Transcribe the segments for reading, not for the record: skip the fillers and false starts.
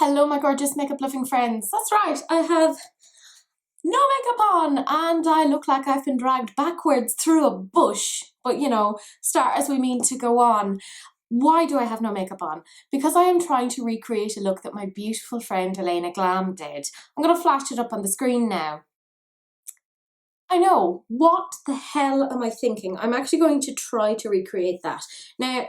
Hello my gorgeous makeup loving friends. That's right, I have no makeup on and I look like I've been dragged backwards through a bush. But you know, start as we mean to go on. Why do I have no makeup on? Because I am trying to recreate a look that my beautiful friend Elaina Glam did. I'm going to flash it up on the screen now. I know, what the hell am I thinking? I'm actually going to try to recreate that. Now,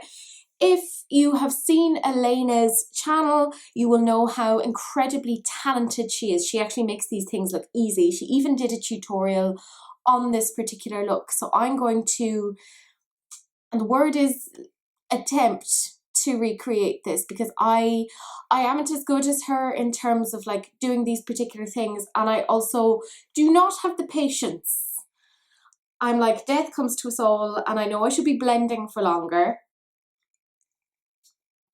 if you have seen Elaina's channel, you will know how incredibly talented she is. She actually makes these things look easy. She even did a tutorial on this particular look. So I'm going to, and the word is attempt to recreate this, because I amn't as good as her in terms of like doing these particular things, and I also do not have the patience. I'm like, death comes to us all, and I know I should be blending for longer,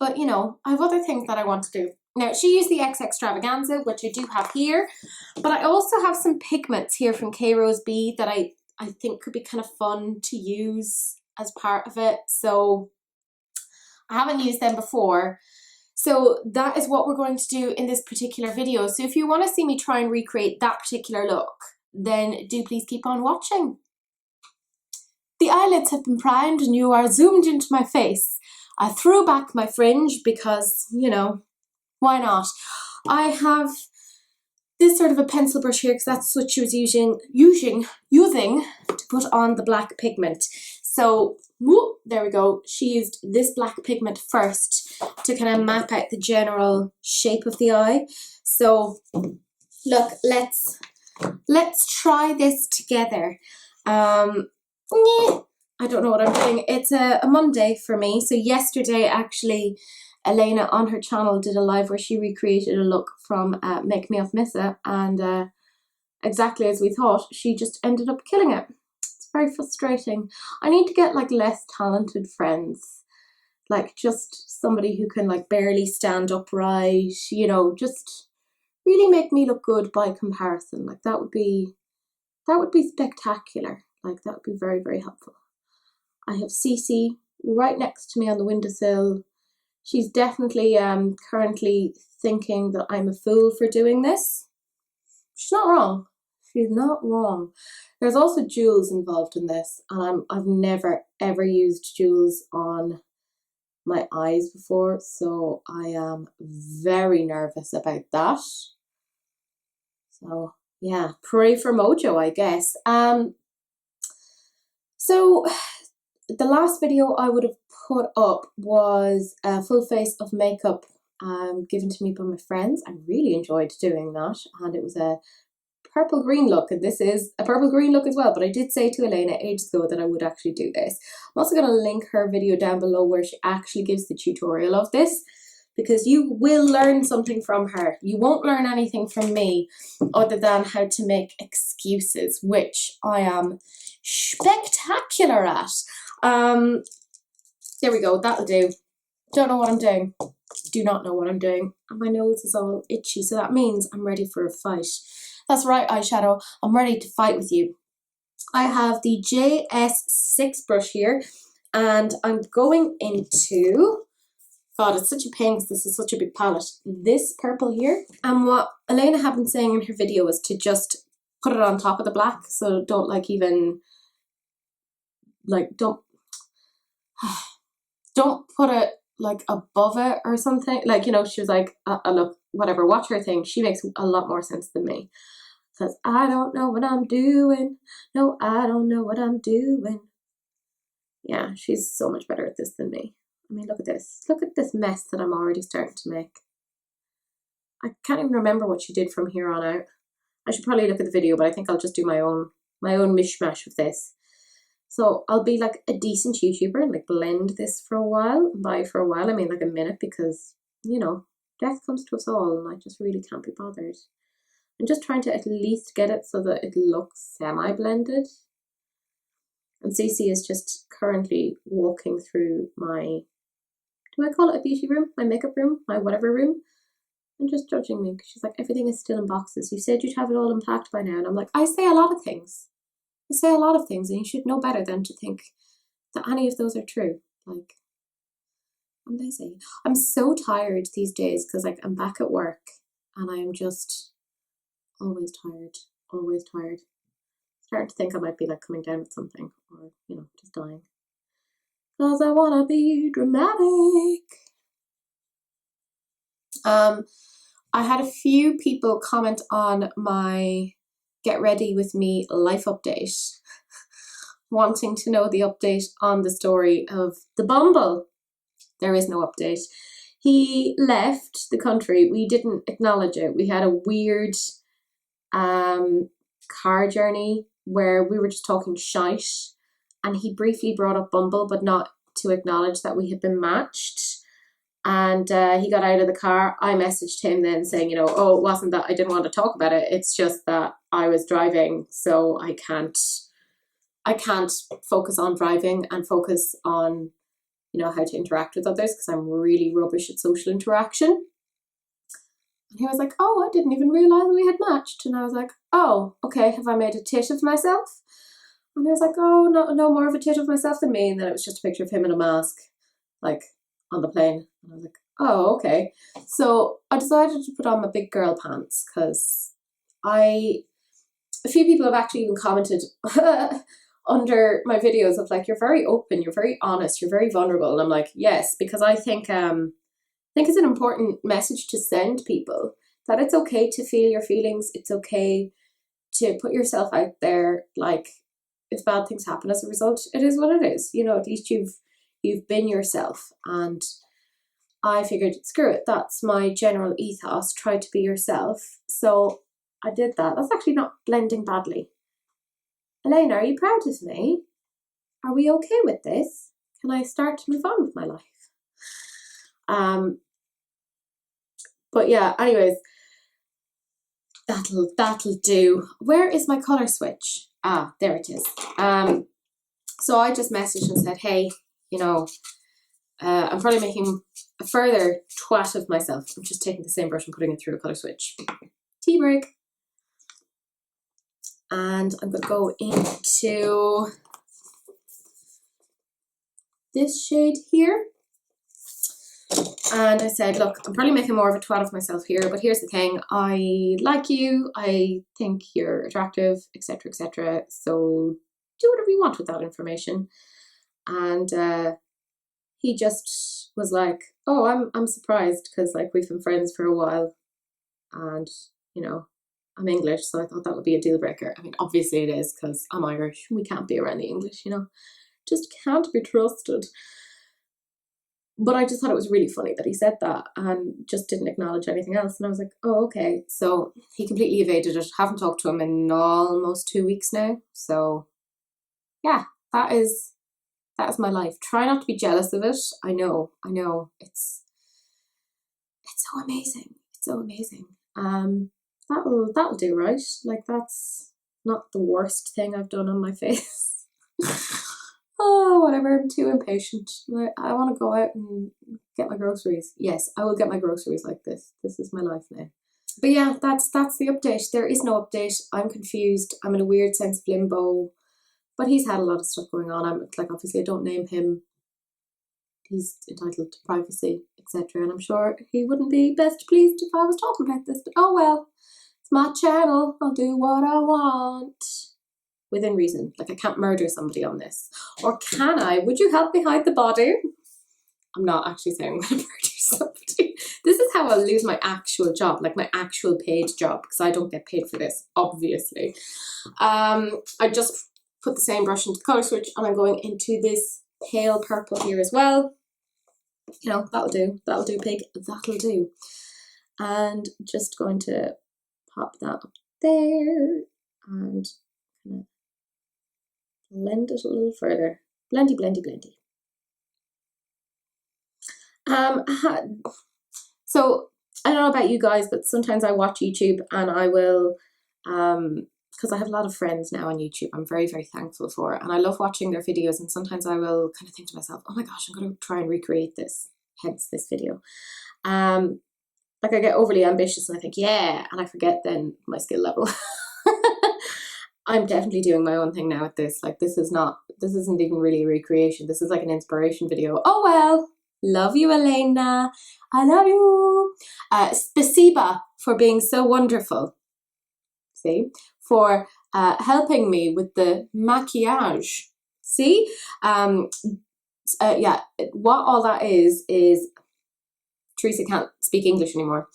but you know, I have other things that I want to do. Now, she used the XX Extravaganza, which I do have here, but I also have some pigments here from K Rose B that I think could be kind of fun to use as part of it. So I haven't used them before. So that is what we're going to do in this particular video. So if you want to see me try and recreate that particular look, then do please keep on watching. The eyelids have been primed and you are zoomed into my face. I threw back my fringe because, you know, why not? I have this sort of a pencil brush here because that's what she was using to put on the black pigment. So, whoop, there we go. She used this black pigment first to kind of map out the general shape of the eye. So, look, let's try this together. I don't know what I'm doing. It's a Monday for me. So yesterday, actually, Elaina on her channel did a live where she recreated a look from Make Me Up Missa, and exactly as we thought, she just ended up killing it. It's very frustrating. I need to get like less talented friends, like just somebody who can like barely stand upright, you know, just really make me look good by comparison. Like that would be spectacular. Like that would be very, very helpful. I have Cece right next to me on the windowsill. She's definitely currently thinking that I'm a fool for doing this. She's not wrong. She's not wrong. There's also jewels involved in this, and I've never ever used jewels on my eyes before, so I am very nervous about that. So yeah, pray for mojo, I guess. So the last video I would have put up was a full face of makeup given to me by my friends. I really enjoyed doing that, and it was a purple green look, and this is a purple green look as well, but I did say to Elaina ages ago that I would actually do this. I'm also going to link her video down below where she actually gives the tutorial of this, because you will learn something from her. You won't learn anything from me other than how to make excuses, which I am spectacular at. There we go, that'll do. Don't know what I'm doing. Do not know what I'm doing. And my nose is all itchy, so that means I'm ready for a fight. That's right, eyeshadow, I'm ready to fight with you. I have the JS6 brush here, and I'm going into, God, it's such a pain because this is such a big palette, this purple here. And what Elaina had been saying in her video was to just put it on top of the black, so don't like even, like, don't put it like above it or something. Like, you know, she was like, look, whatever, watch her thing. She makes a lot more sense than me. Because I don't know what I'm doing. No, I don't know what I'm doing. Yeah, she's so much better at this than me. I mean, look at this. Look at this mess that I'm already starting to make. I can't even remember what she did from here on out. I should probably look at the video, but I think I'll just do my own mishmash of this. So I'll be like a decent YouTuber and like blend this for a while. By for a while, I mean like a minute, because, you know, death comes to us all and I just really can't be bothered. I'm just trying to at least get it so that it looks semi-blended. And Cece is just currently walking through my, do I call it a beauty room? My makeup room? My whatever room? And just judging me, because she's like, everything is still in boxes. You said you'd have it all unpacked by now. And I'm like, I say a lot of things. I say a lot of things, and you should know better than to think that any of those are true. Like, I'm lazy. I'm so tired these days because like I'm back at work and I am just always tired, always tired. Starting to think I might be like coming down with something or, you know, just dying. Because I want to be dramatic. I had a few people comment on my Get Ready With Me life update, wanting to know the update on the story of the Bumble. There is no update. He left the country. We didn't acknowledge it. We had a weird car journey where we were just talking shite, and he briefly brought up Bumble, but not to acknowledge that we had been matched. And he got out of the car. I messaged him then saying, you know, oh, it wasn't that I didn't want to talk about it. It's just that I was driving, so I can't focus on driving and focus on, you know, how to interact with others because I'm really rubbish at social interaction. And he was like, oh, I didn't even realise we had matched. And I was like, oh, okay, have I made a tit of myself? And he was like, oh, no more of a tit of myself than me. And then it was just a picture of him in a mask, like, on the plane. And I was like, oh, okay. So I decided to put on my big girl pants because a few people have actually even commented under my videos of like, you're very open, you're very honest, you're very vulnerable. And I'm like, yes, because I think it's an important message to send people that it's okay to feel your feelings. It's okay to put yourself out there. Like, if bad things happen as a result, it is what it is. You know, at least you've been yourself. And I figured, screw it, that's my general ethos, try to be yourself. So I did that. That's actually not blending badly. Elaina, are you proud of me? Are we okay with this? Can I start to move on with my life? But yeah, anyways, that'll do. Where is my colour switch? Ah, there it is. So I just messaged and said, hey, you know, I'm probably making a further twat of myself. I'm just taking the same brush and putting it through a colour switch. Tea break. And I'm going to go into this shade here. And I said, look, I'm probably making more of a twat of myself here, but here's the thing. I like you. I think you're attractive, etc., etc. So do whatever you want with that information. And he just was like, oh, I'm surprised because like we've been friends for a while and, you know, I'm English, so I thought that would be a deal breaker. I mean, obviously it is because I'm Irish. We can't be around the English, you know. Just can't be trusted. But I just thought it was really funny that he said that and just didn't acknowledge anything else. And I was like, oh, okay. So he completely evaded it. Haven't talked to him in almost 2 weeks now. So yeah, that is my life. Try not to be jealous of it. I know. It's so amazing. It's so amazing. That'll do, right? Like, that's not the worst thing I've done on my face. Oh, whatever, I'm too impatient. I want to go out and get my groceries. Yes, I will get my groceries like this. This is my life now. But yeah, that's the update. There is no update. I'm confused. I'm in a weird sense of limbo. But he's had a lot of stuff going on. I'm like, obviously I don't name him. He's entitled to privacy, etc. And I'm sure he wouldn't be best pleased if I was talking about this. But oh well, it's my channel. I'll do what I want. Within reason. Like, I can't murder somebody on this. Or can I? Would you help me hide the body? I'm not actually saying I'm going to murder somebody. This is how I'll lose my actual job, like my actual paid job, because I don't get paid for this, obviously. I just put the same brush into the colour switch and I'm going into this pale purple here as well. You know, that'll do. That'll do, pig. That'll do. And just going to pop that up there and kind of blend it a little further. Blendy, blendy, blendy. So I don't know about you guys, but sometimes I watch YouTube and I will, because I have a lot of friends now on YouTube, I'm very, very thankful for it. And I love watching their videos, and sometimes I will kind of think to myself, oh my gosh, I'm going to try and recreate this, hence this video. Like, I get overly ambitious and I think, yeah, and I forget then my skill level. I'm definitely doing my own thing now with this. Like, this isn't even really a recreation. This is like an inspiration video. Oh well, Love you, Elaina. I love you. Spasiba for being so wonderful. See? For helping me with the maquillage. See? Yeah, what all that is Teresa can't speak English anymore.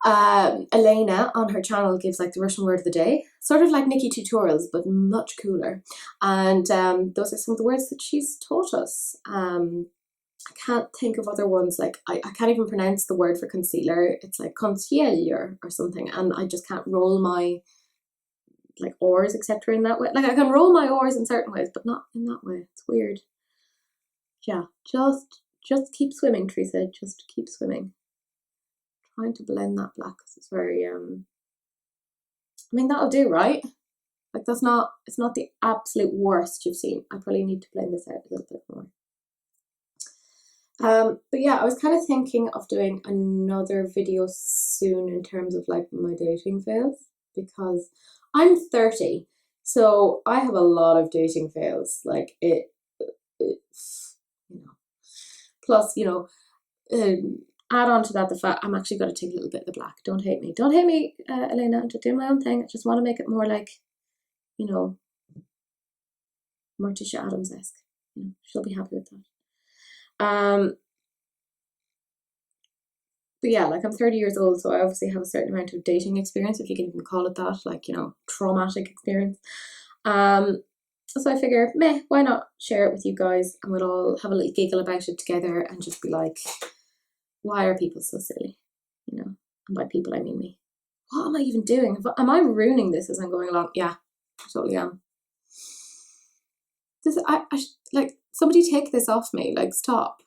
Elaina on her channel gives like the Russian word of the day, sort of like Nikki tutorials, but much cooler. And those are some of the words that she's taught us. I can't think of other ones. Like I can't even pronounce the word for concealer. It's like concealer or something, and I just can't roll my like R's, etc. in that way. Like I can roll my R's in certain ways, but not in that way. It's weird. Yeah, just keep swimming, Teresa. Just keep swimming. Trying to blend that black because it's very I mean, that'll do, right? Like it's not the absolute worst you've seen. I probably need to blend this out a little bit more. But yeah, I was kind of thinking of doing another video soon in terms of like my dating fails, because I'm 30, so I have a lot of dating fails. Like it you know, plus, you know, add on to that the fact I'm actually going to take a little bit of the black. Don't hate me, Elaina. I'm just doing my own thing. I just want to make it more like, you know, Morticia Adams-esque. You know, she'll be happy with that. But yeah, like I'm 30 years old, so I obviously have a certain amount of dating experience, if you can even call it that, like, you know, traumatic experience. So I figure, meh, why not share it with you guys, and we'll all have a little giggle about it together and just be like, why are people so silly? You know, and by people I mean me. What am I even doing? Am I ruining this as I'm going along? Yeah, I totally am. Like, somebody take this off me, like, stop.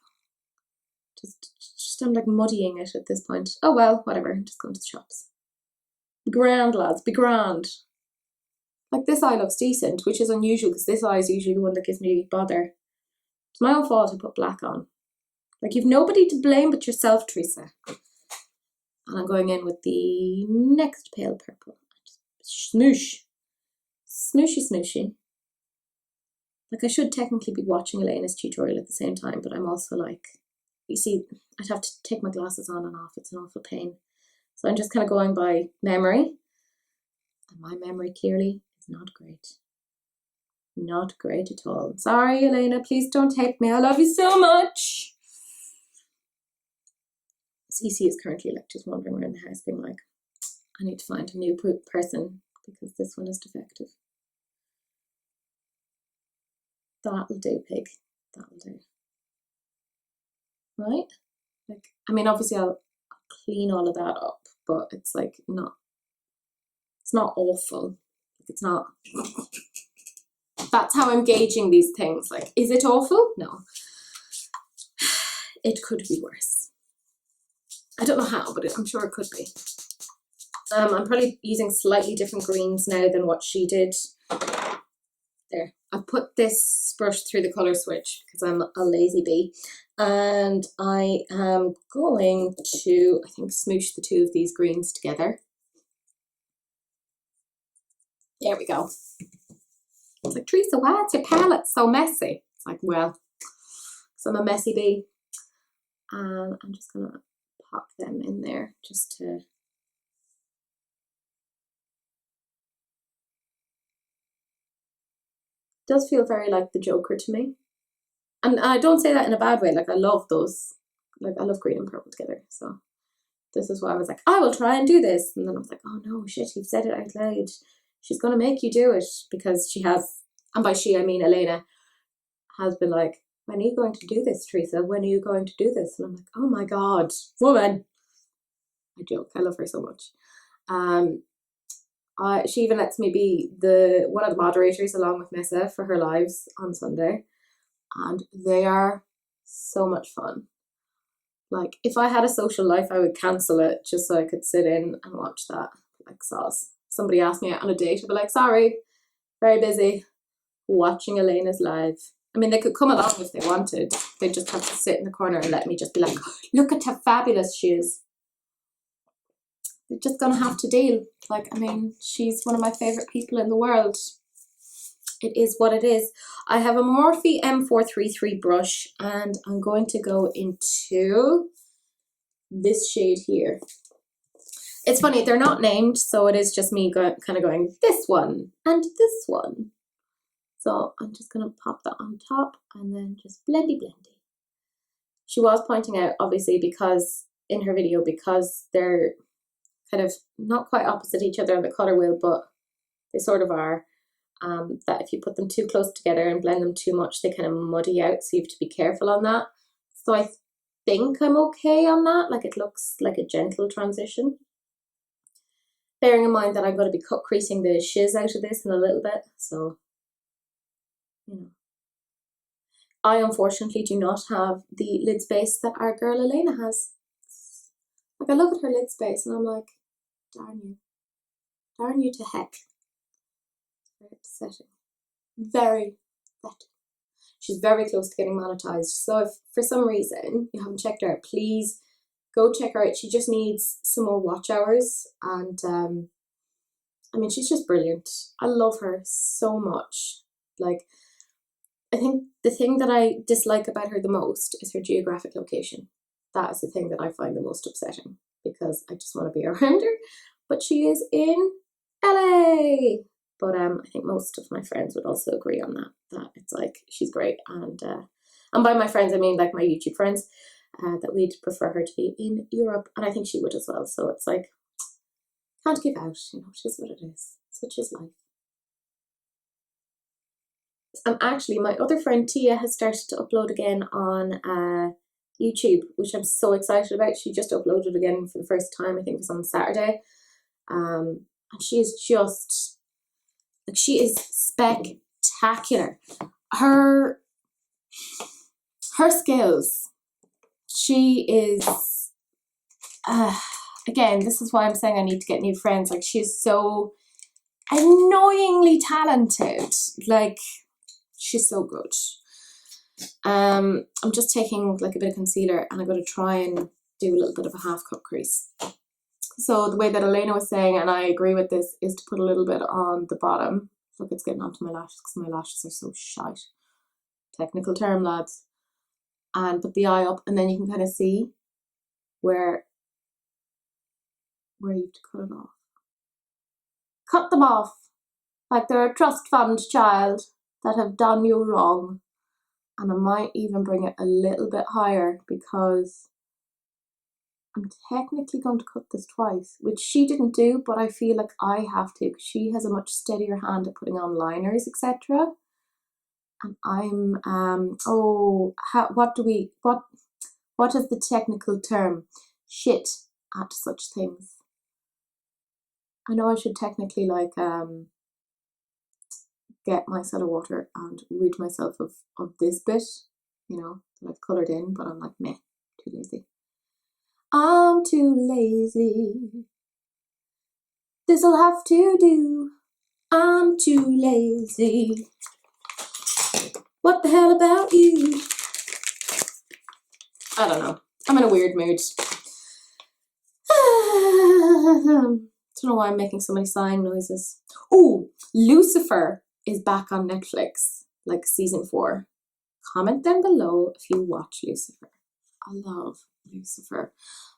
Just I'm like muddying it at this point. Oh well, whatever, just going to the shops. Be grand, lads, be grand. Like, this eye looks decent, which is unusual because this eye is usually the one that gives me bother. It's my own fault I put black on. Like, you've nobody to blame but yourself, Teresa. And I'm going in with the next pale purple. Smoosh. Smooshy smooshy. Like, I should technically be watching Elena's tutorial at the same time, but I'm also like, you see, I'd have to take my glasses on and off. It's an awful pain. So I'm just kind of going by memory. And my memory clearly is not great. Not great at all. Sorry, Elaina, please don't hate me. I love you so much. Cece is currently like just wandering around the house being like, I need to find a new person because this one is defective. That'll do, pig. That'll do. Right? Like, I mean, obviously I'll clean all of that up, but it's like not, it's not awful. It's not, that's how I'm gauging these things. Like, is it awful? No. It could be worse. I don't know how, but I'm sure it could be. I'm probably using slightly different greens now than what she did. There. I put this brush through the colour switch because I'm a lazy bee. And I am going to, I think, smoosh the two of these greens together. There we go. It's like, Teresa, why is your palette so messy? It's like, well, because I'm a messy bee. And I'm just going to pop them in there just to... It does feel very like the Joker to me. And I don't say that in a bad way. Like, I love those. Like, I love green and purple together. So this is why I was like, I will try and do this. And then I was like, oh no, shit, you've said it out loud. She's going to make you do it, because she has, and by she, I mean Elaina, has been like, when are you going to do this, Teresa? When are you going to do this? And I'm like, oh my God, woman. I joke. I love her so much. She even lets me be one of the moderators along with Messa for her lives on Sunday, and they are so much fun. Like, if I had a social life, I would cancel it just so I could sit in and watch that like sauce. Somebody asked me out on a date, I'd be like, sorry, very busy watching Elena's live. I mean, they could come along if they wanted. They'd just have to sit in the corner and let me just be like, look at how fabulous she is. They're just gonna have to deal. Like, I mean, she's one of my favorite people in the world. it is what it is. I have a Morphe M433 brush, and I'm going to go into this shade here. It's funny, they're not named, so it is just me kind of going this one and this one. So I'm just going to pop that on top and then just blendy blendy. She was pointing out, obviously, because in her video, because they're kind of not quite opposite each other on the colour wheel, but they sort of are, that if you put them too close together and blend them too much, they kind of muddy out, so you have to be careful on that. So I think I'm okay on that, like it looks like a gentle transition. Bearing in mind that I'm going to be cut creasing the shiz out of this in a little bit, so, you know. I unfortunately do not have the lid space that our girl Elaina has. Like, I look at her lid space and I'm like, darn you to heck. Very upsetting. Very upsetting. She's very close to getting monetized. So if for some reason you haven't checked her out, please go check her out. She just needs some more watch hours, and I mean, she's just brilliant. I love her so much. Like, I think the thing that I dislike about her the most is her geographic location. That is the thing that I find the most upsetting, because I just want to be around her. But she is in LA. But I think most of my friends would also agree on that it's like, she's great. And by my friends, I mean like my YouTube friends, that we'd prefer her to be in Europe. And I think she would as well. So it's like, can't give out, you know, it is what it is. Such is life. And actually, my other friend Tia has started to upload again on YouTube, which I'm so excited about. She just uploaded again for the first time, I think it was on Saturday. And she is just, like, she is spectacular. Her skills, she is, again, this is why I'm saying I need to get new friends. Like, she is so annoyingly talented. Like, she's so good. I'm just taking like a bit of concealer and I'm going to try and do a little bit of a half cut crease. So the way that Elaina was saying, and I agree with this, is to put a little bit on the bottom. Look, it's getting onto my lashes because my lashes are so shite. Technical term, lads. And put the eye up, and then you can kind of see where you have to cut it off. Cut them off like they're a trust fund child that have done you wrong. And I might even bring it a little bit higher, because I'm technically going to cut this twice, which she didn't do, but I feel like I have to, because she has a much steadier hand at putting on liners, etc. And I'm what is the technical term? Shit at such things. I know I should technically like get my soda water and rid myself of this bit, you know, that I've coloured in, but I'm like, meh, too lazy. I'm too lazy. This'll have to do. I'm too lazy. What the hell about you? I don't know. I'm in a weird mood. Don't know why I'm making so many sighing noises. Oh, Lucifer is back on Netflix, like season 4. Comment down below if you watch Lucifer. I love Lucifer.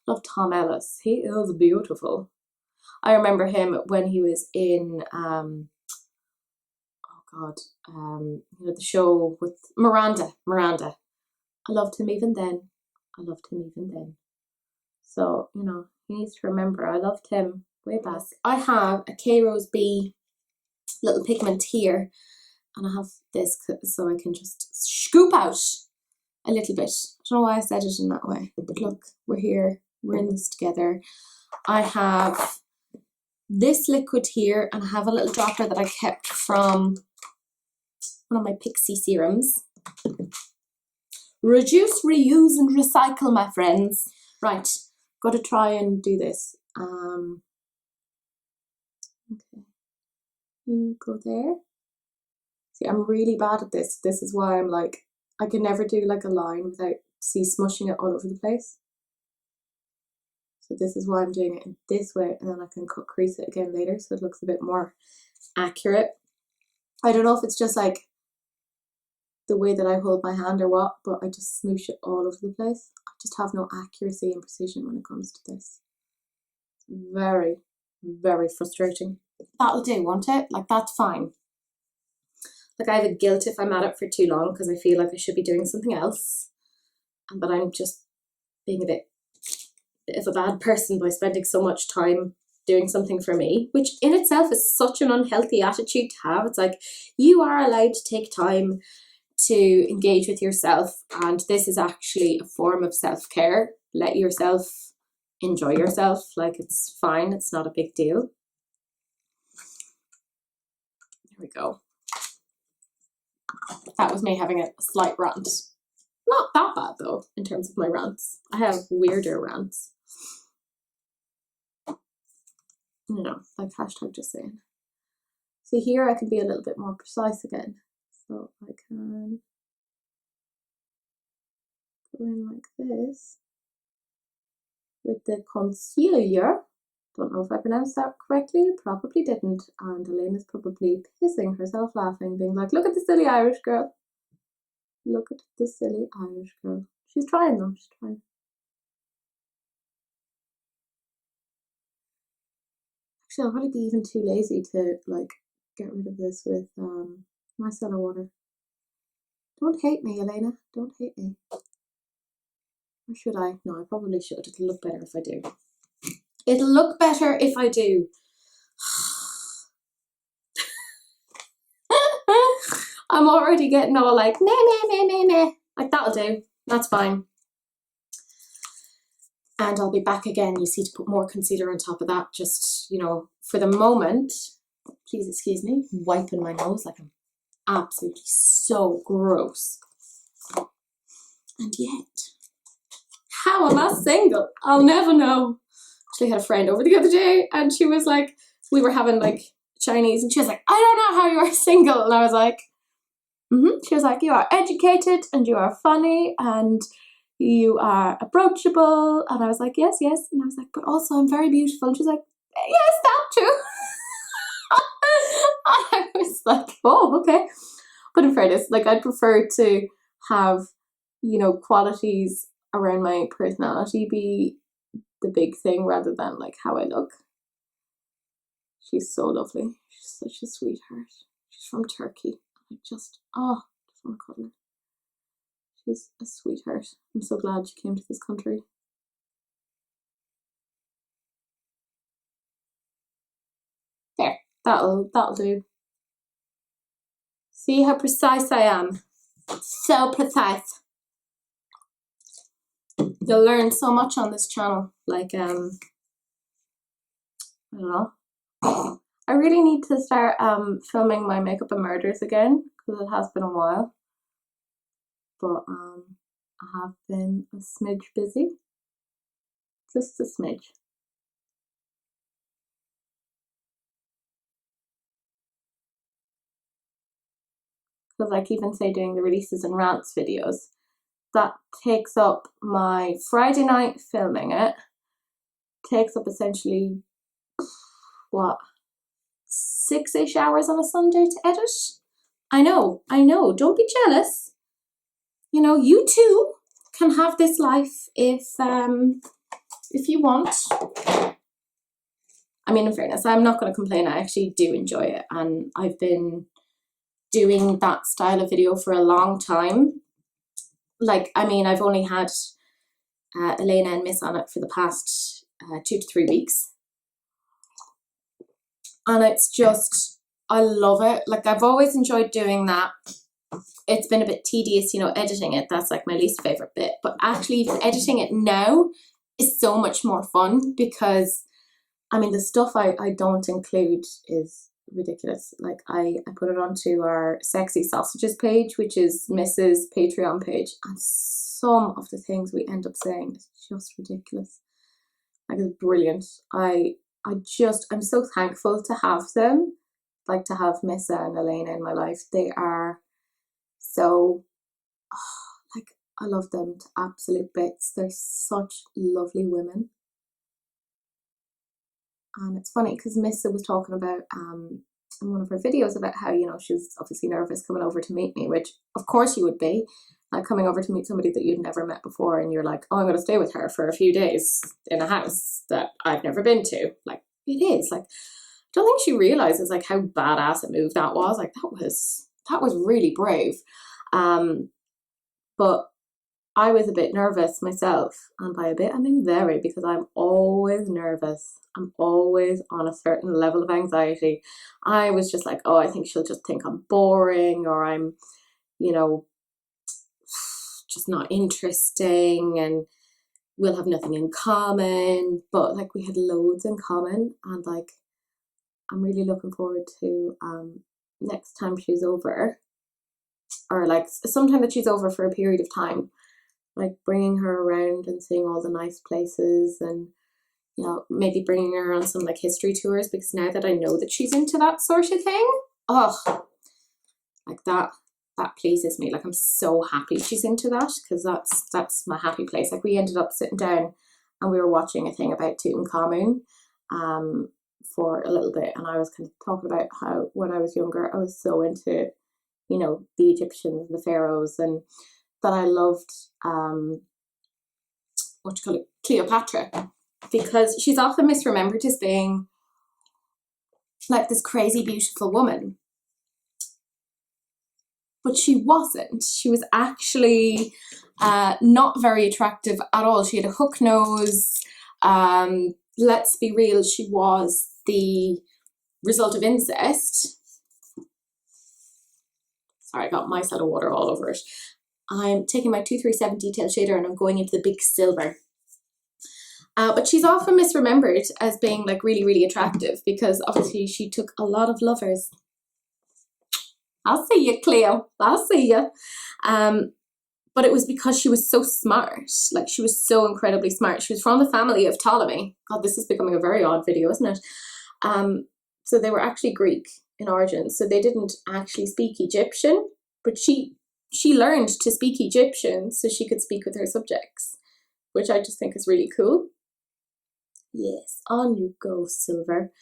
Love Tom Ellis. He is beautiful. I remember him when he was in you know, the show with Miranda. I loved him even then. So, you know, he needs to remember I loved him way back. I have a K Rose B little pigment here, and I have this so I can just scoop out a little bit. I don't know why I said it in that way, but look, we're here, we're in this together. I have this liquid here, and I have a little dropper that I kept from one of my Pixie serums. Reduce, reuse, and recycle, my friends. Right, got to try and do this. Okay, you go there. See, I'm really bad at this. This is why I'm like, I can never do like a line without smushing it all over the place. So this is why I'm doing it in this way, and then I can cut crease it again later so it looks a bit more accurate. I don't know if it's just like the way that I hold my hand or what, but I just smoosh it all over the place. I just have no accuracy and precision when it comes to this. Very, very frustrating. That'll do, won't it? Like, that's fine. Like, I have a guilt if I'm at it for too long because I feel like I should be doing something else. But I'm just being a bit of a bad person by spending so much time doing something for me, which in itself is such an unhealthy attitude to have. It's like, you are allowed to take time to engage with yourself, and this is actually a form of self-care. Let yourself enjoy yourself. Like, it's fine, it's not a big deal. There we go. That was me having a slight rant. Not that bad though, in terms of my rants. I have weirder rants. You know, like hashtag just saying. See, here I can be a little bit more precise again. So I can go in like this with the concealer. Don't know if I pronounced that correctly, probably didn't. And Elena's probably pissing herself laughing, being like, look at the silly Irish girl. Look at the silly Irish girl. She's trying though, she's trying. Actually, I'll probably be even too lazy to like get rid of this with micellar water. Don't hate me, Elaina. Don't hate me. Or should I? No, I probably should. It'll look better if I do. It'll look better if I do. I'm already getting all like, meh. Like, that'll do. That's fine. And I'll be back again, you see, to put more concealer on top of that. Just, you know, for the moment, please excuse me, wiping my nose like I'm absolutely so gross. And yet, how am I single? I'll never know. Actually had a friend over the other day and she was like, we were having like Chinese and she was like, I don't know how you are single. And I was like, She was like, you are educated and you are funny and you are approachable. And I was like, yes. And I was like, but also I'm very beautiful. And she's like, yes, that too. I was like, oh, okay. But in fairness, like, I'd prefer to have, you know, qualities around my personality be the big thing rather than like how I look. She's so lovely. She's such a sweetheart. She's from Turkey. I just want to cuddle her. She's a sweetheart. I'm so glad she came to this country. There, that'll do. See how precise I am? So precise. You'll learn so much on this channel. Like, I don't know. I really need to start filming my makeup and murders again because it has been a while. But I have been a smidge busy. Just a smidge. Because like even say doing the releases and rants videos, that takes up my Friday night filming it, takes up essentially, what, 6-ish hours on a Sunday to edit? I know, don't be jealous. You know, you too can have this life if you want. I mean, in fairness, I'm not going to complain. I actually do enjoy it, and I've been doing that style of video for a long time. Like, I mean, I've only had Elaina and Miss on it for the past 2 to 3 weeks. And it's just, I love it. Like, I've always enjoyed doing that. It's been a bit tedious, you know, editing it. That's like my least favorite bit. But actually, even editing it now is so much more fun because, I mean, the stuff I don't include is ridiculous. Like, I put it onto our Sexy Sausages page, which is Mrs. Patreon page, and some of the things we end up saying is just ridiculous. Like, it's brilliant. I'm so thankful to have them, like to have Missa and Elaina in my life. They are so, like, I love them to absolute bits. They're such lovely women. And it's funny because Missa was talking about in one of her videos about how, you know, she was obviously nervous coming over to meet me, which of course you would be, like coming over to meet somebody that you'd never met before, and you're like, oh, I'm going to stay with her for a few days in a house that I've never been to. Like, it is like, I don't think she realizes like how badass a move that was. Like, that was really brave. But I was a bit nervous myself, and by a bit I mean very, because I'm always nervous. I'm always on a certain level of anxiety. I was just like, oh, I think she'll just think I'm boring, or I'm, you know, just not interesting, and we'll have nothing in common. But like, we had loads in common, and like, I'm really looking forward to next time she's over, or like sometime that she's over for a period of time, like bringing her around and seeing all the nice places, and, you know, maybe bringing her on some like history tours, because now that I know that she's into that sort of thing, oh, like that pleases me. Like, I'm so happy she's into that, because that's my happy place. Like, we ended up sitting down and we were watching a thing about Tutankhamun for a little bit, and I was kind of talking about how when I was younger I was so into, you know, the Egyptians, the pharaohs, and that I loved Cleopatra, because she's often misremembered as being like this crazy beautiful woman, but she wasn't. She was actually not very attractive at all. She had a hook nose. Let's be real, she was the result of incest. Sorry, I got my micellar water all over it. I'm taking my 237 detail shader and I'm going into the big silver. But she's often misremembered as being like really, really attractive, because obviously she took a lot of lovers. I'll see you, Cleo. I'll see you. But it was because she was so smart. Like, she was so incredibly smart. She was from the family of Ptolemy. God, this is becoming a very odd video, isn't it? So they were actually Greek in origin. So they didn't actually speak Egyptian, but she learned to speak Egyptian so she could speak with her subjects, which I just think is really cool. Yes, on you go, Silver.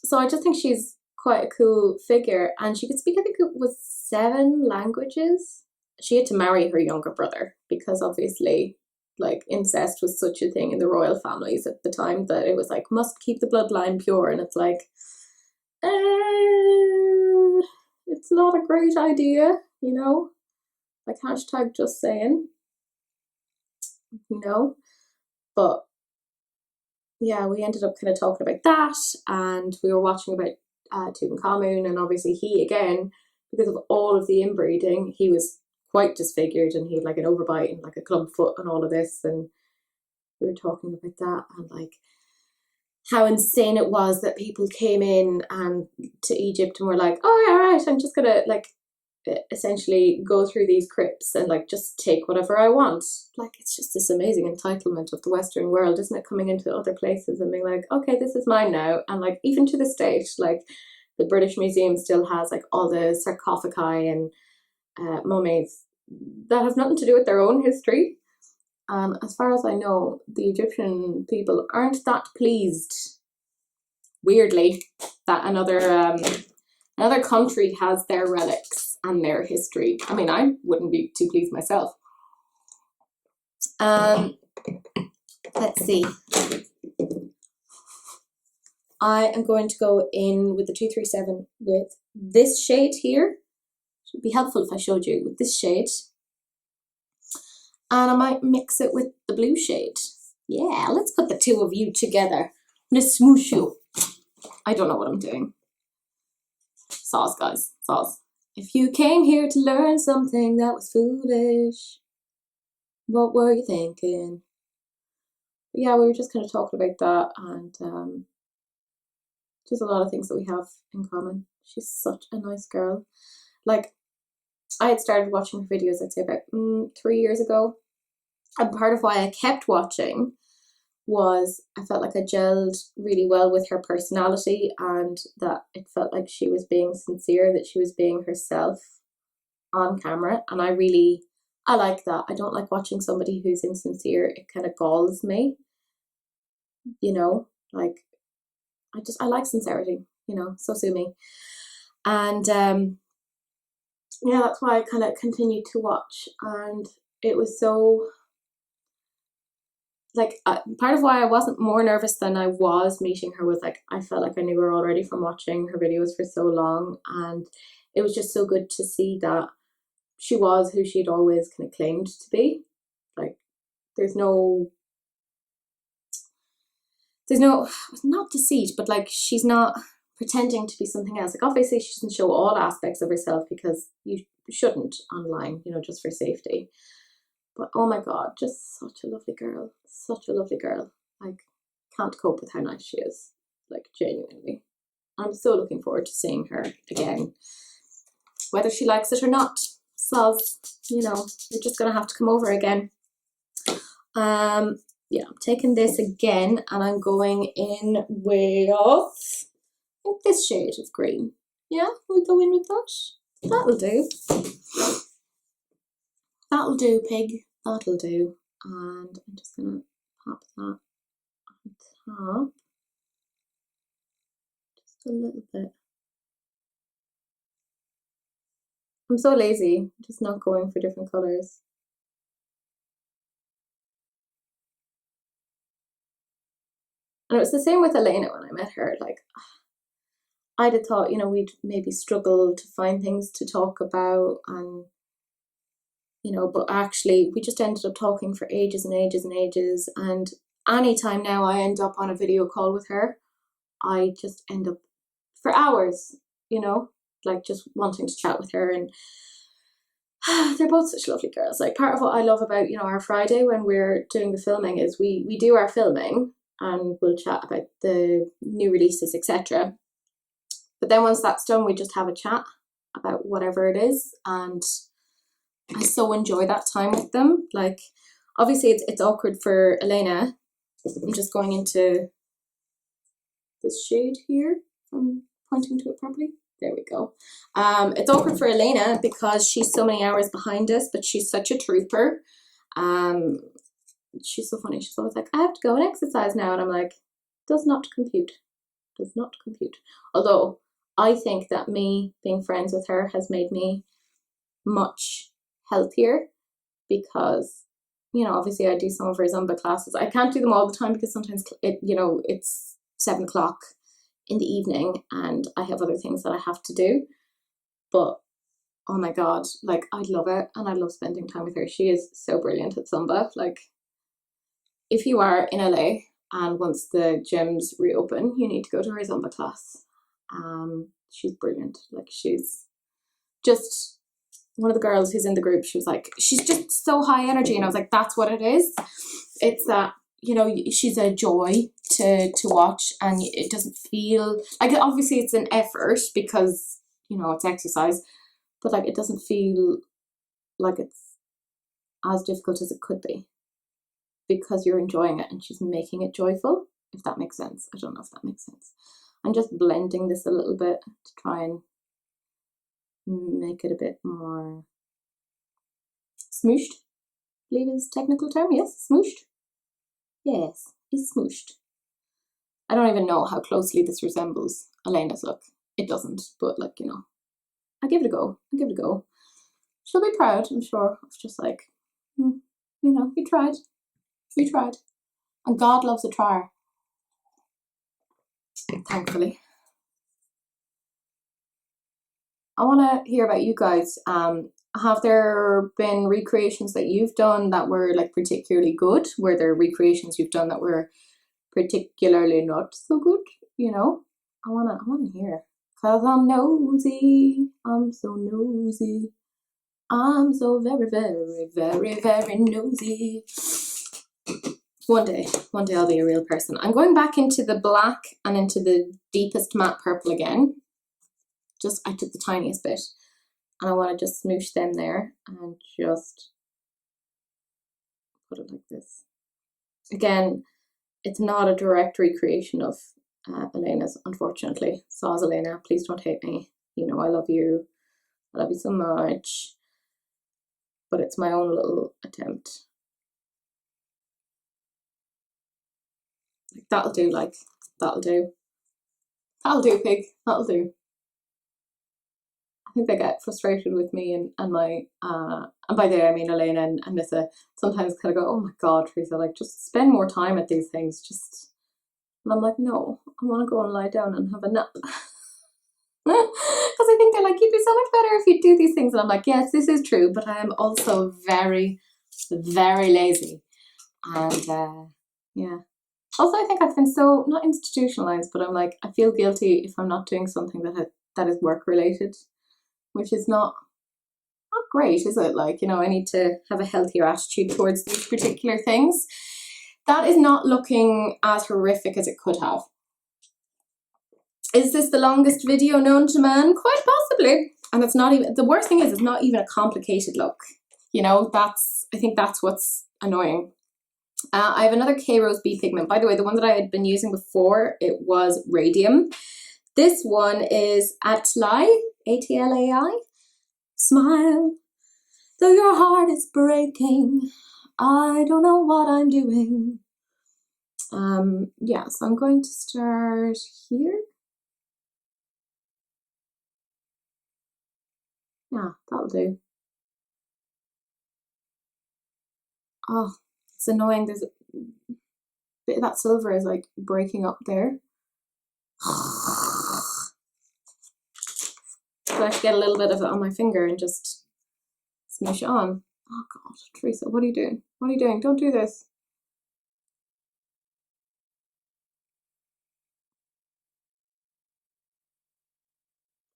So I just think she's quite a cool figure, and she could speak, I think it was 7 languages. She had to marry her younger brother, because obviously, like, incest was such a thing in the royal families at the time that it was like, must keep the bloodline pure, and it's like, it's not a great idea, you know, like hashtag just saying, you know. But yeah, we ended up kind of talking about that, and we were watching about Tutankhamun, and obviously he, again, because of all of the inbreeding, he was quite disfigured, and he had like an overbite and like a club foot and all of this, and we were talking about that, and like how insane it was that people came in and to Egypt and were like, oh, all right, I'm just gonna like essentially go through these crypts and like just take whatever I want. Like, it's just this amazing entitlement of the Western world, isn't it, coming into other places and being like, okay, this is mine now. And like, even to this date, like, the British Museum still has like all the sarcophagi and mummies that has nothing to do with their own history. As far as I know, the Egyptian people aren't that pleased, weirdly, that another country has their relics and their history. I mean, I wouldn't be too pleased myself. Let's see. I am going to go in with the 237 with this shade here. It would be helpful if I showed you with this shade. And I might mix it with the blue shade. Yeah, let's put the two of you together. I'm gonna smoosh you. I don't know what I'm doing. Sauce, guys, sauce. If you came here to learn something that was foolish, what were you thinking? But yeah, we were just kind of talking about that, and there's a lot of things that we have in common. She's such a nice girl. Like, I had started watching her videos, I'd say about 3 years ago. And part of why I kept watching was I felt like I gelled really well with her personality, and that it felt like she was being sincere, that she was being herself on camera. And I like that. I don't like watching somebody who's insincere. It kind of galls me, you know, like, I like sincerity, you know, so sue me. And yeah, that's why I kind of continued to watch, and it was so, like, part of why I wasn't more nervous than I was meeting her was, like, I felt like I knew her already from watching her videos for so long, and it was just so good to see that she was who she'd always kind of claimed to be. Like, there's no, not deceit, but like, she's not pretending to be something else. Like, obviously she doesn't show all aspects of herself because you shouldn't online, you know, just for safety. But oh my god, just such a lovely girl. Such a lovely girl. Like, can't cope with how nice she is. Like, genuinely. I'm so looking forward to seeing her again. Whether she likes it or not, soz, you know, you're just gonna have to come over again. Yeah, I'm taking this again, and I'm going in with this shade of green. Yeah, we go in with that. That'll do. That'll do, pig. That'll do. And I'm just gonna pop that on top. Just a little bit. I'm so lazy, just not going for different colours. And it was the same with Elaina when I met her. Like, I'd have thought, you know, we'd maybe struggle to find things to talk about, and, you know, but actually we just ended up talking for ages and ages and ages. And anytime now I end up on a video call with her, I just end up for hours, you know, like, just wanting to chat with her. And they're both such lovely girls. Like, part of what I love about, you know, our Friday when we're doing the filming is we do our filming and we'll chat about the new releases, etc. But then once that's done, we just have a chat about whatever it is, and I so enjoy that time with them. Like, obviously it's awkward for Elaina. I'm just going into this shade here. I'm pointing to it properly. There we go. It's awkward for Elaina because she's so many hours behind us, but she's such a trooper. She's so funny. She's always like, I have to go and exercise now. And I'm like, does not compute. Does not compute. Although I think that me being friends with her has made me much healthier because, you know, obviously I do some of her Zumba classes. I can't do them all the time because sometimes it's 7 o'clock in the evening and I have other things that I have to do. But oh my god, like, I love it, and I love spending time with her. She is so brilliant at Zumba. Like, if you are in LA and once the gyms reopen, you need to go to her Zumba class. She's brilliant. Like, she's just one of the girls who's in the group. She was like, she's just so high energy, and I was like, that's what it is. It's that, you know, she's a joy to watch, and it doesn't feel like, obviously it's an effort because, you know, it's exercise, but like, it doesn't feel like it's as difficult as it could be because you're enjoying it and she's making it joyful, if that makes sense. I don't know if that makes sense. I'm just blending this a little bit to try and make it a bit more smooshed, I believe is the technical term. Yes, smooshed. Yes, it's smooshed. I don't even know how closely this resembles Elena's look. It doesn't, but like, you know, I give it a go. I give it a go. She'll be proud, I'm sure. It's just like, you know, you tried. You tried. And God loves a trier. Thankfully. I want to hear about you guys. Have there been recreations that you've done that were like particularly good? Were there recreations you've done that were particularly not so good? You know, I wanna hear. 'Cause I'm nosy. I'm so nosy. I'm so very, very, very, very nosy. One day I'll be a real person. I'm going back into the black and into the deepest matte purple again. Just, I took the tiniest bit and I want to just smoosh them there and just put it like this. Again, it's not a direct recreation of Elena's, unfortunately. So, Elaina, please don't hate me. You know I love you. I love you so much. But it's my own little attempt. Like, that'll do, that'll do. That'll do, pig. That'll do. I think they get frustrated with me and my and by they I mean Elaina and Nissa sometimes kind of go, oh my god, Teresa, like just spend more time at these things. Just and I'm like, no, I want to go and lie down and have a nap. Because I think they're like, you'd be so much better if you do these things. And I'm like, yes, this is true, but I am also very, very lazy. And yeah. Also, I think I've been so, not institutionalized, but I'm like, I feel guilty if I'm not doing something that is work related, which is not great, is it? Like, you know, I need to have a healthier attitude towards these particular things. That is not looking as horrific as it could have. Is this the longest video known to man? Quite possibly. And it's not even, the worst thing is it's not even a complicated look. You know, I think that's what's annoying. I have another K Rose B Pigment. By the way, the one that I had been using before, it was Radium. This one is Atlai, A-T-L-A-I. Smile, though your heart is breaking. I don't know what I'm doing. Yeah, so I'm going to start here. Yeah, that'll do. Oh, it's annoying. There's a bit of that silver is like breaking up there. So I should get a little bit of it on my finger and just smoosh it on. Oh god, Teresa, what are you doing? What are you doing? Don't do this.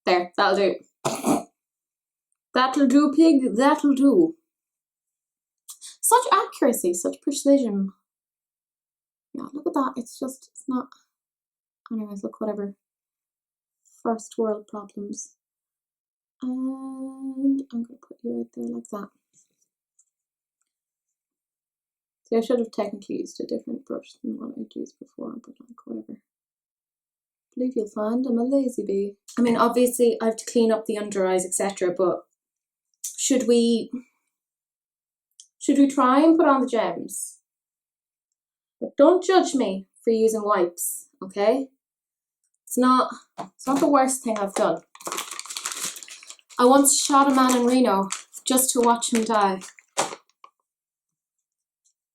There, that'll do. That'll do, pig, that'll do. Such accuracy, such precision. Yeah, look at that. It's just, it's not. Anyways, look, whatever. First world problems. And I'm going to put you right there like that. See, I should have technically used a different brush than what I'd used before, but like, whatever. I believe you'll find I'm a lazy bee. I mean, obviously, I have to clean up the under eyes, etc., but should we try and put on the gems? But don't judge me for using wipes, okay? It's not the worst thing I've done. I once shot a man in Reno just to watch him die.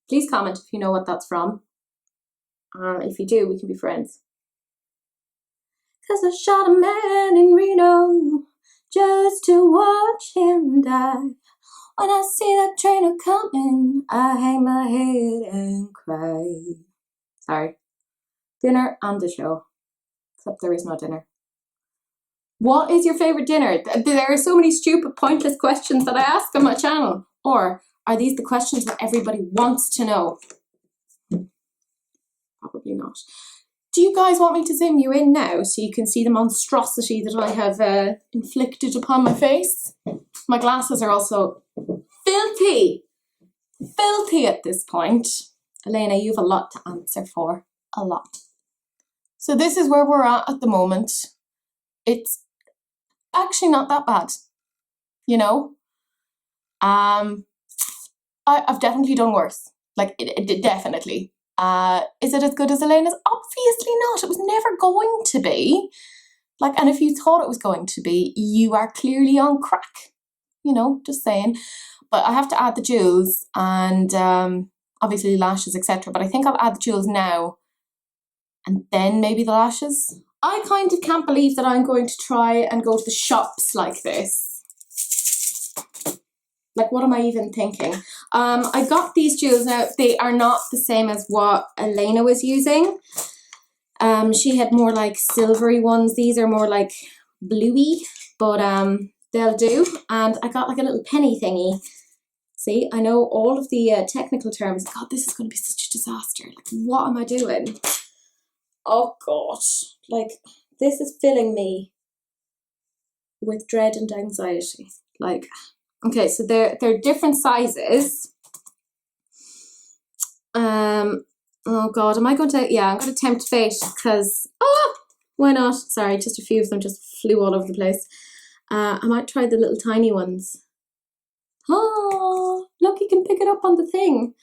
Please comment if you know what that's from. If you do, we can be friends. 'Cause I shot a man in Reno just to watch him die. When I see that train a-coming, I hang my head and cry. Sorry. Dinner and the show. Except there is no dinner. What is your favourite dinner? There are so many stupid, pointless questions that I ask on my channel. Or are these the questions that everybody wants to know? Probably not. Do you guys want me to zoom you in now so you can see the monstrosity that I have inflicted upon my face? My glasses are also filthy. Filthy at this point. Elaina, you have a lot to answer for. A lot. So this is where we're at the moment. It's actually not that bad. You know? I've definitely done worse. Like, it definitely. Is it as good as Elena's? Obviously not. It was never going to be. Like, and if you thought it was going to be, you are clearly on crack. You know, just saying. But I have to add the jewels and obviously lashes, etc. But I think I'll add the jewels now and then maybe the lashes. I kind of can't believe that I'm going to try and go to the shops like this. Like, what am I even thinking? I got these jewels now. They are not the same as what Elaina was using. She had more like silvery ones. These are more like bluey, but they'll do. And I got like a little penny thingy. See, I know all of the technical terms. God, this is going to be such a disaster. Like, what am I doing? Oh God, like this is filling me with dread and anxiety. Like, okay, so they're different sizes. Oh God, am I going to? Yeah, I'm going to tempt fate because why not? Sorry, just a few of them just flew all over the place. I might try the little tiny ones. Oh, look, you can pick it up on the thing,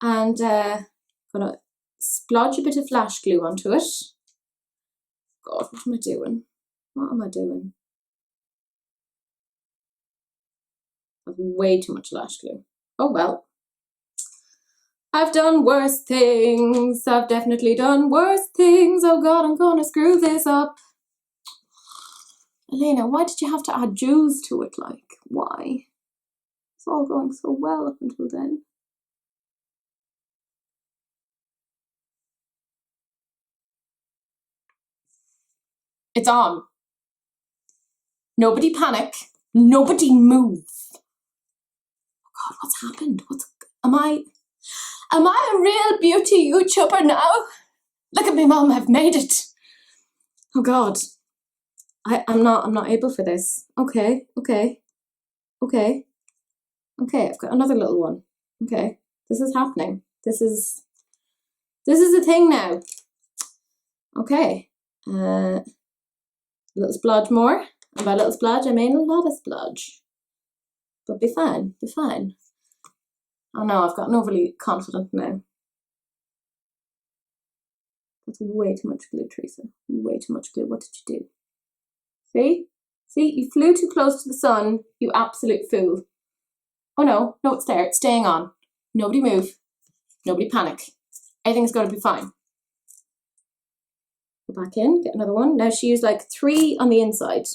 and gonna splodge a bit of flash glue onto it. God, what am I doing? What am I doing? I have way too much lash glue. Oh well. I've done worse things. I've definitely done worse things. Oh God, I'm gonna screw this up. Elaina, why did you have to add jewels to it? Like, why? It's all going so well up until then. It's on. Nobody panic. Nobody move. Oh God, what's happened? Am I a real beauty YouTuber now? Look at me, Mom, I've made it. Oh God. I'm not able for this. Okay. I've got another little one. Okay. This is happening. This is a thing now. Okay. A little splodge more. And by little splodge, I mean a lot of splodge. But be fine. Oh no, I've gotten overly confident now. That's way too much glue, Teresa. Way too much glue. What did you do? See? See, you flew too close to the sun, you absolute fool. Oh no, it's there, it's staying on. Nobody move. Nobody panic. Everything's gonna be fine. Go back in, get another one. Now she used like 3 on the inside.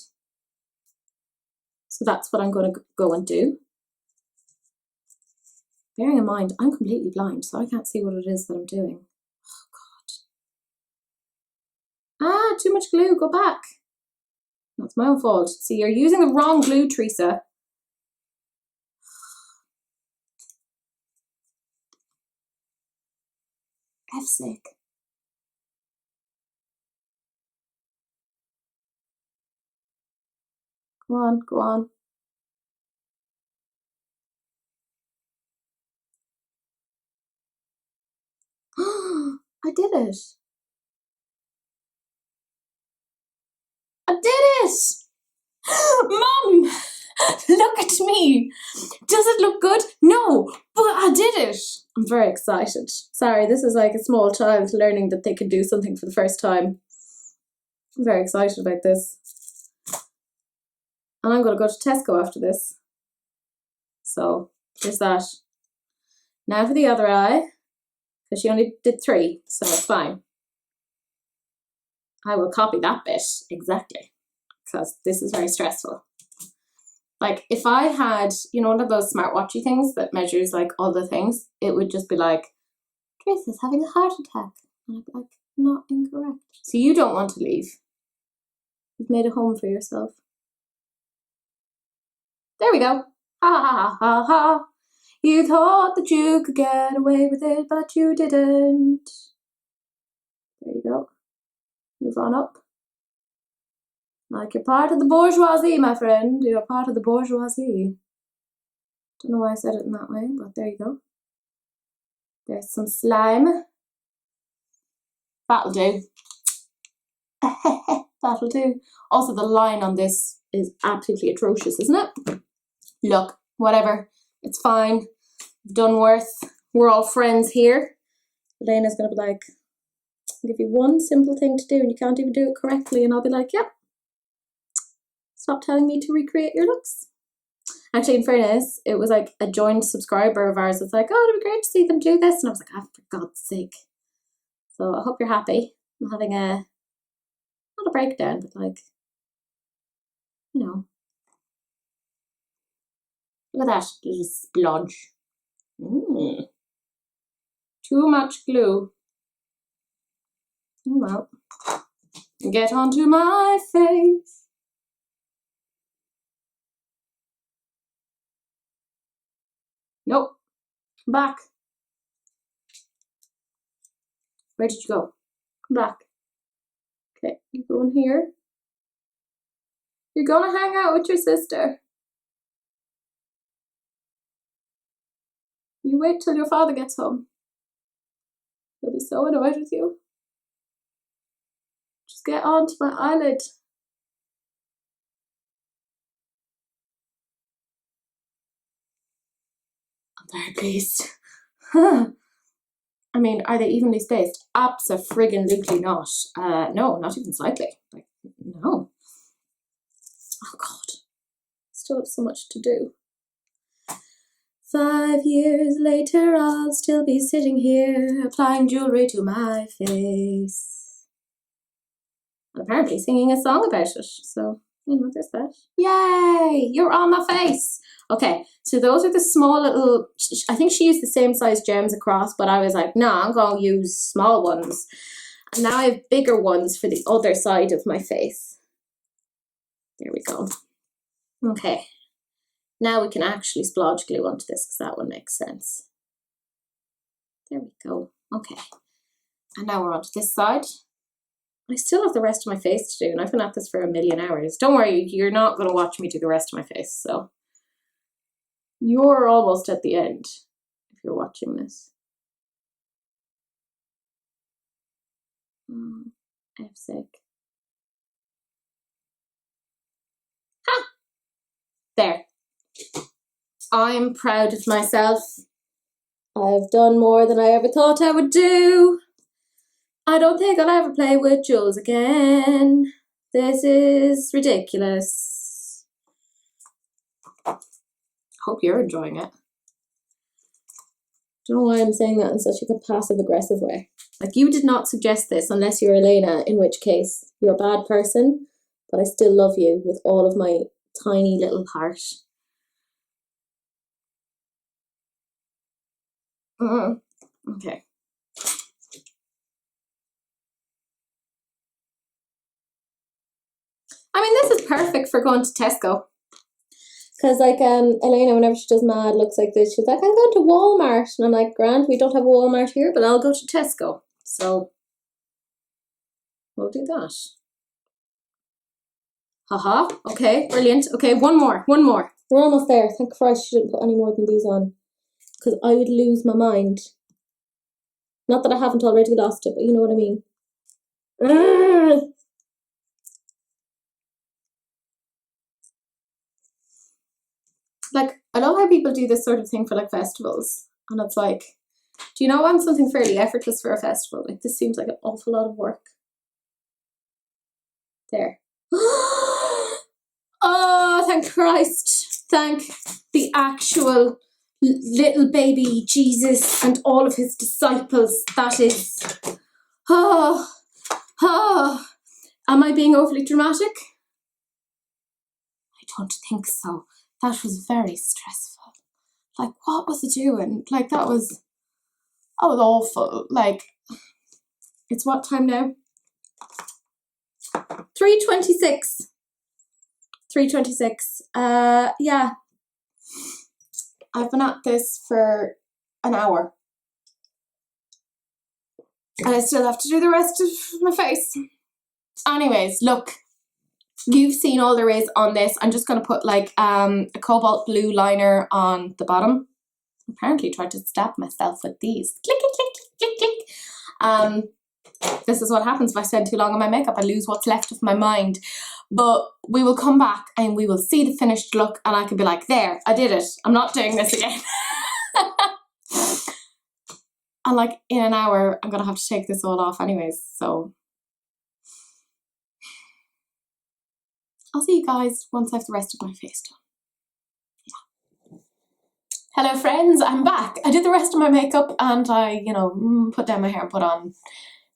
So that's what I'm gonna go and do. Bearing in mind, I'm completely blind, so I can't see what it is that I'm doing. Oh God. Ah, too much glue, go back. That's my own fault. See, you're using the wrong glue, Teresa. F's sake. Go on, go on. I did it. I did it! Mum! Look at me! Does it look good? No, but I did it! I'm very excited. Sorry, this is like a small child learning that they can do something for the first time. I'm very excited about this. And I'm going to go to Tesco after this. So, there's that. Now for the other eye, because she only did 3, so it's fine. I will copy that bit exactly, because this is very stressful. Like, if I had, you know, one of those smartwatchy things that measures, like, all the things, it would just be like, Teresa's having a heart attack. And I'd be like, not incorrect. So you don't want to leave. You've made a home for yourself. There we go. Ha ha ha ha ha. You thought that you could get away with it, but you didn't. There you go. Move on up. Like, you're part of the bourgeoisie, my friend. You're part of the bourgeoisie. Don't know why I said it in that way, but there you go. There's some slime. That'll do. That'll do. Also, the line on this is absolutely atrocious, isn't it? Look, whatever. It's fine. I've done worse. We're all friends here. Elena's going to be like, I'll give you one simple thing to do and you can't even do it correctly. And I'll be like, yep. Stop telling me to recreate your looks. Actually, in fairness, it was like a joined subscriber of ours. It's like, oh, it'd be great to see them do this. And I was like, oh, for God's sake. So I hope you're happy. I'm having not a breakdown, but like, you know. Look at that little splodge. Too much glue. Oh well. Get onto my face. Nope. Come back. Where did you go? Come back. Okay, you go in here. You're gonna hang out with your sister. You wait till your father gets home. He'll be so annoyed with you. Just get onto my eyelid. I'm very pleased. I mean, are they evenly spaced? Abso-friggin-lutely not. No, not even slightly. Like, no. Oh God, still have so much to do. 5 years later, I'll still be sitting here applying jewelry to my face. And apparently singing a song about it. So, you know, there's that. Yay! You're on my face! Okay, so those are the small little, I think she used the same size gems across, but I was like, nah, I'm going to use small ones. And now I have bigger ones for the other side of my face. There we go. Okay. Now we can actually splodge glue onto this because that one makes sense. There we go. Okay. And now we're onto this side. I still have the rest of my face to do, and I've been at this for a million hours. Don't worry, you're not going to watch me do the rest of my face, so you're almost at the end if you're watching this. F's sake. Ha! There. I'm proud of myself. I've done more than I ever thought I would do. I don't think I'll ever play with jewels again. This is ridiculous. Hope you're enjoying it. Don't know why I'm saying that in such a passive-aggressive way. Like, you did not suggest this unless you're Elaina, in which case you're a bad person, but I still love you with all of my tiny little heart. Okay. I mean, this is perfect for going to Tesco. Because, like, Elaina, whenever she does mad looks like this, she's like, I'm going to Walmart. And I'm like, grand, we don't have a Walmart here, but I'll go to Tesco. So, we'll do that. Haha, okay, brilliant. Okay, one more. We're almost there. Thank Christ she didn't put any more than these on. Because I would lose my mind. Not that I haven't already lost it, but you know what I mean. Like, I love how people do this sort of thing for like festivals. And it's like, do you not want something fairly effortless for a festival? Like, this seems like an awful lot of work. There. Oh, thank Christ. Thank the actual little baby Jesus and all of his disciples. That is. Oh. Am I being overly dramatic? I don't think so. That was very stressful. Like, what was it doing? Like, that was awful. Like, it's what time now? 3:26. 3:26. Yeah. I've been at this for an hour. And I still have to do the rest of my face. Anyways, look. You've seen all there is on this. I'm just going to put like a cobalt blue liner on the bottom. Apparently tried to stab myself with these. Click, click, click, click, click. This is what happens if I spend too long on my makeup. I lose what's left of my mind. But we will come back and we will see the finished look and I can be like, there, I did it. I'm not doing this again. And like in an hour, I'm going to have to take this all off anyways. So I'll see you guys once I have the rest of my face done. Yeah. Hello friends, I'm back. I did the rest of my makeup and I, you know, put down my hair and put on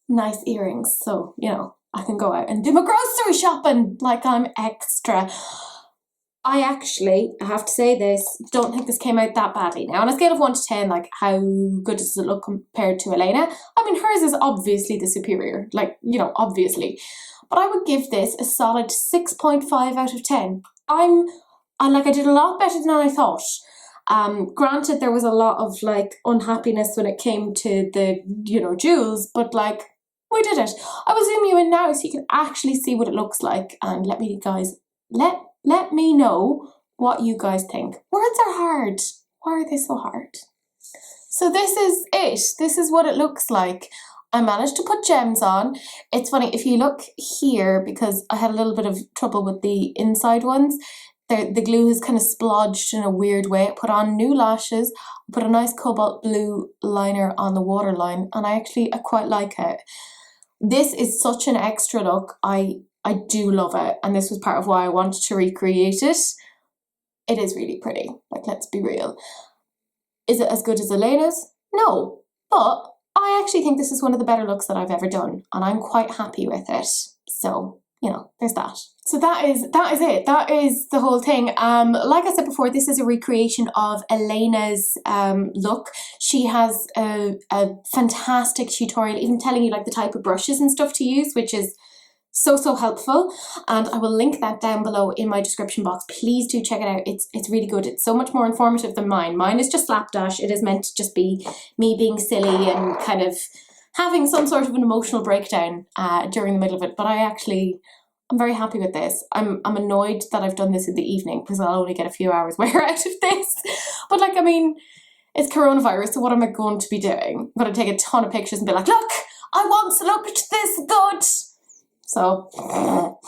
nice earrings. So, you know, I can go out and do my grocery shopping like I'm extra. I actually, I have to say this, don't think this came out that badly. Now, on a scale of 1 to 10, like, how good does it look compared to Elaina? I mean, hers is obviously the superior, like, you know, obviously. But I would give this a solid 6.5 out of 10. I did a lot better than I thought. Granted, there was a lot of, like, unhappiness when it came to the, you know, jewels, but, like, we did it. I will zoom you in now so you can actually see what it looks like. And let me know what you guys think. Words are hard. Why are they so hard? So this is it. This is what it looks like. I managed to put gems on. It's funny, if you look here, because I had a little bit of trouble with the inside ones, the glue has kind of splodged in a weird way. I put on new lashes, put a nice cobalt blue liner on the waterline, and I quite like it. This is such an extra look. I do love it, and this was part of why I wanted to recreate it. It is really pretty, like, let's be real. Is it as good as Elena's? No, but I actually think this is one of the better looks that I've ever done, and I'm quite happy with it. So, you know, there's that. So that is it. That is the whole thing. Like I said before, this is a recreation of Elena's look. She has a fantastic tutorial, even telling you like the type of brushes and stuff to use, which is so helpful, and I will link that down below in my description box. Please do check it out. It's really good. It's so much more informative than mine. Mine is just slapdash. It is meant to just be me being silly and kind of having some sort of an emotional breakdown during the middle of it, but I'm very happy with this. I'm annoyed that I've done this in the evening because I'll only get a few hours wear out of this, but like, I mean, it's coronavirus, so what am I going to be doing? I'm going to take a ton of pictures and be like, look, I once looked this good. So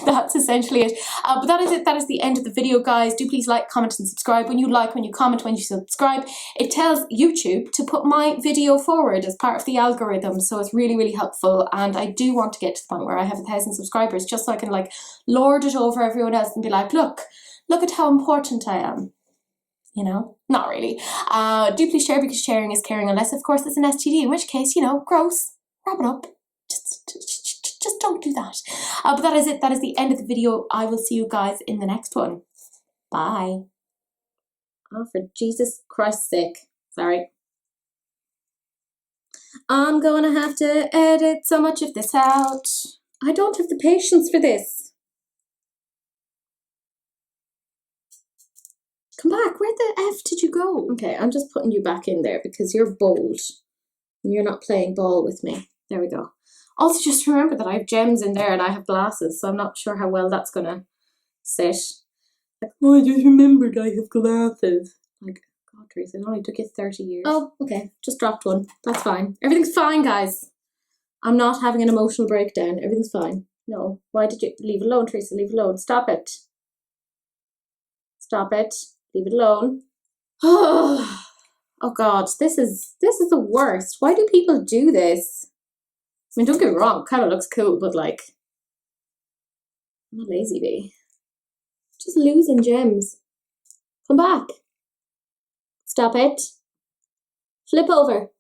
that's essentially it. But that is it. That is the end of the video, guys. Do please like, comment, and subscribe. When you like, when you comment, when you subscribe, it tells YouTube to put my video forward as part of the algorithm. So it's really helpful. And I do want to get to the point where I have 1,000 subscribers, just so I can like lord it over everyone else and be like, look at how important I am. You know, not really. Do please share, because sharing is caring, unless of course it's an STD, in which case, you know, gross, wrap it up. Just don't do that. But that is it. That is the end of the video. I will see you guys in the next one. Bye. Oh, for Jesus Christ's sake. Sorry. I'm gonna have to edit so much of this out. I don't have the patience for this. Come back. Where the F did you go? Okay, I'm just putting you back in there because you're bold. And you're not playing ball with me. There we go. Also, just remember that I have gems in there and I have glasses, so I'm not sure how well that's gonna sit. Like, oh, I just remembered I have glasses. Like, God, Teresa, it only took you 30 years. Oh, okay, just dropped one. That's fine. Everything's fine, guys. I'm not having an emotional breakdown. Everything's fine. No, why did you leave it alone, Teresa? Leave it alone. Stop it. Stop it. Leave it alone. Oh God, this is the worst. Why do people do this? I mean, don't get me wrong, kind of looks cool, but like, I'm not lazy bee. Just losing gems. Come back. Stop it. Flip over.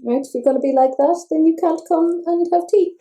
Right, if you're going to be like that, then you can't come and have tea.